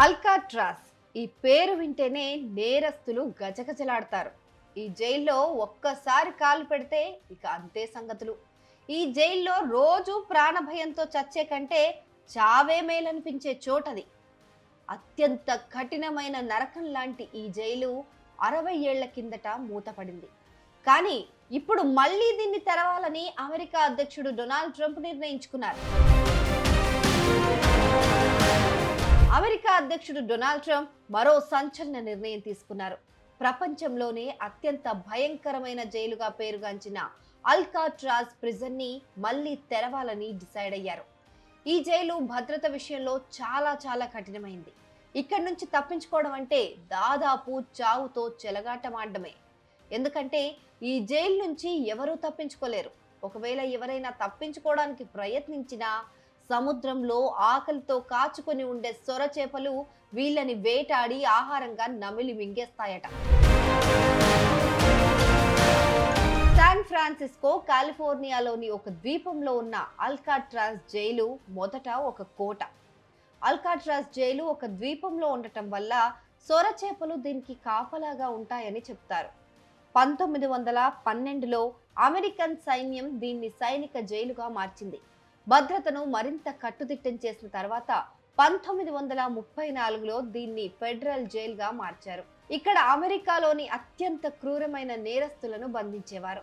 అల్కాట్రాస్ ఈ పేరు వింటేనే నేరస్తులు గజగజలాడతారు. ఈ జైల్లో ఒక్కసారి కాలు పెడితే ఇక అంతే సంగతులు. ఈ జైల్లో రోజు ప్రాణభయంతో చచ్చే కంటే చావే మేలనిపించే చోటది. అత్యంత కఠినమైన నరకం లాంటి ఈ జైలు 60 ఏళ్ల కిందట మూతపడింది. కానీ ఇప్పుడు మళ్ళీ దీన్ని తెరవాలని అమెరికా అధ్యక్షుడు డొనాల్డ్ ట్రంప్ నిర్ణయించుకున్నారు. అమెరికా అధ్యక్షుడు డొనాల్డ్ ట్రంప్ మరో సంచలన నిర్ణయం తీసుకున్నారు. ప్రపంచంలోనే అత్యంత భయంకరమైన జైలుగా పేరుగాంచిన అల్కాట్రాజ్ ప్రిజన్ ని మళ్ళీ తెరవాలని డిసైడ్ అయ్యారు. ఈ జైలు భద్రత విషయంలో చాలా కఠినమైంది. ఇక్కడి నుంచి తప్పించుకోవడం అంటే దాదాపు చావుతో చెలగాటమాడమే. ఎందుకంటే ఈ జైలు నుంచి ఎవరూ తప్పించుకోలేరు. ఒకవేళ ఎవరైనా తప్పించుకోవడానికి ప్రయత్నించినా సముద్రంలో ఆకలితో కాచుకొని ఉండే సొర చేపలు వీళ్ళని వేటాడి ఆహారంగా నమిలి మింగేస్తాయట. శాన్ ఫ్రాన్సిస్కో కాలిఫోర్నియాలోని ఒక ద్వీపంలో ఉన్న అల్కాట్రాజ్ జైలు మొదట ఒక కోట. అల్కాట్రాజ్ జైలు ఒక ద్వీపంలో ఉండటం వల్ల సొర చేపలు దీనికి కాపలాగా ఉంటాయని చెప్తారు. 1912లో అమెరికన్ సైన్యం దీన్ని సైనిక జైలుగా మార్చింది. భద్రతను మరింత కట్టుదిట్టం చేసిన తర్వాత 1934లో దీన్ని ఫెడరల్ జైలుగా మార్చారు. ఇక్కడ అమెరికాలోని అత్యంత క్రూరమైన నేరస్తులను బంధించేవారు.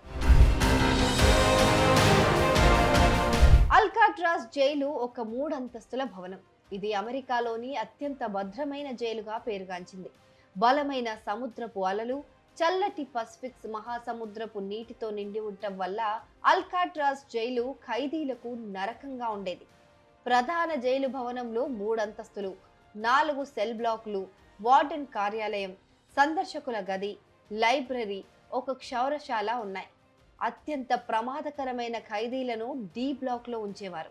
అల్కాట్రాజ్ జైలు ఒక 3 అంతస్తుల భవనం. ఇది అమెరికాలోని అత్యంత భద్రమైన జైలుగా పేరుగాంచింది. బలమైన సముద్రపు అలలు, చల్లటి పసిఫిక్ మహాసముద్రపు నీటితో నిండి ఉండటం వల్ల అల్కాట్రాజ్ జైలు ఖైదీలకు నరకంగా ఉండేది. ప్రధాన జైలు భవనంలో 3 అంతస్తులు, 4 సెల్ బ్లాకులు, వార్డెన్ కార్యాలయం, సందర్శకుల గది, లైబ్రరీ, ఒక క్షౌరశాల ఉన్నాయి. అత్యంత ప్రమాదకరమైన ఖైదీలను డి బ్లాక్ లో ఉంచేవారు.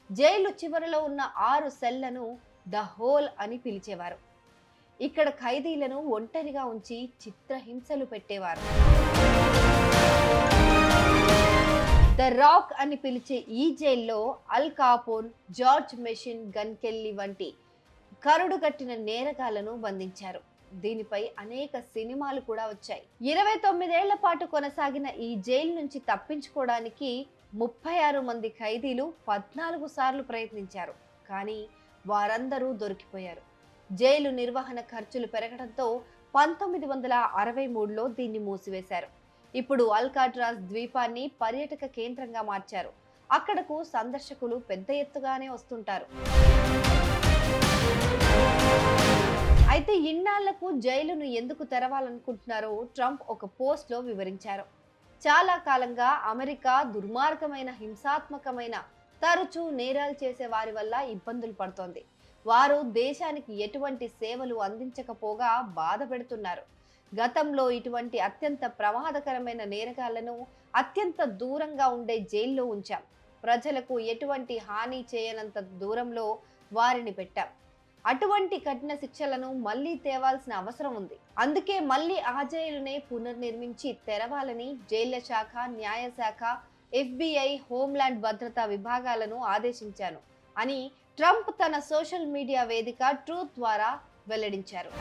జైలు చివరలో ఉన్న 6 సెల్లను ద హోల్ అని పిలిచేవారు. ఇక్కడ ఖైదీలను ఒంటరిగా ఉంచి చిత్రహింసలు పెట్టేవారు. ద రాక్ అని పిలిచే ఈ జైల్లో అల్ కాపోన్, జార్జ్ మెషిన్ గన్ కెల్లీ వంటి కరుడుగట్టిన నేరగాళ్లను బంధించారు. దీనిపై అనేక సినిమాలు కూడా వచ్చాయి. 29 ఏళ్ల పాటు కొనసాగిన ఈ జైలు నుంచి తప్పించుకోవడానికి 36 మంది ఖైదీలు 14 సార్లు ప్రయత్నించారు. కానీ వారందరూ దొరికిపోయారు. జైలు నిర్వహణ ఖర్చులు పెరగడంతో 1963లో దీన్ని మూసివేశారు. ఇప్పుడు అల్కాట్రాజ్ ద్వీపాన్ని పర్యాటక కేంద్రంగా మార్చారు. అక్కడకు సందర్శకులు పెద్ద ఎత్తుగానే వస్తుంటారు. అయితే ఇన్నాళ్లకు జైలును ఎందుకు తెరవాలనుకుంటున్నారో ట్రంప్ ఒక పోస్ట్ లో వివరించారు. చాలా కాలంగా అమెరికా దుర్మార్గమైన, హింసాత్మకమైన, తరచూ నేరాలు చేసే వారి వల్ల ఇబ్బందులు పడుతోంది. వారు దేశానికి ఎటువంటి సేవలు అందించకపోగా బాధ పెడుతున్నారు. గతంలో ఇటువంటి అత్యంత ప్రమాదకరమైన నేరగాళ్లను అత్యంత దూరంగా ఉండే జైల్లో ఉంచాం. ప్రజలకు ఎటువంటి హాని చేయనంత దూరంలో వారిని పెట్టాం. అటువంటి కఠిన శిక్షలను మళ్లీ తేవాల్సిన అవసరం ఉంది. అందుకే మళ్లీ ఆ జైలునే పునర్నిర్మించి తెరవాలని జైళ్ల శాఖ, న్యాయశాఖ, FBI, హోంల్యాండ్ భద్రతా విభాగాలను ఆదేశించాను అని ట్రంప్ తన సోషల్ మీడియా వేదిక ట్రూత్ ద్వారా వెల్లడించారు.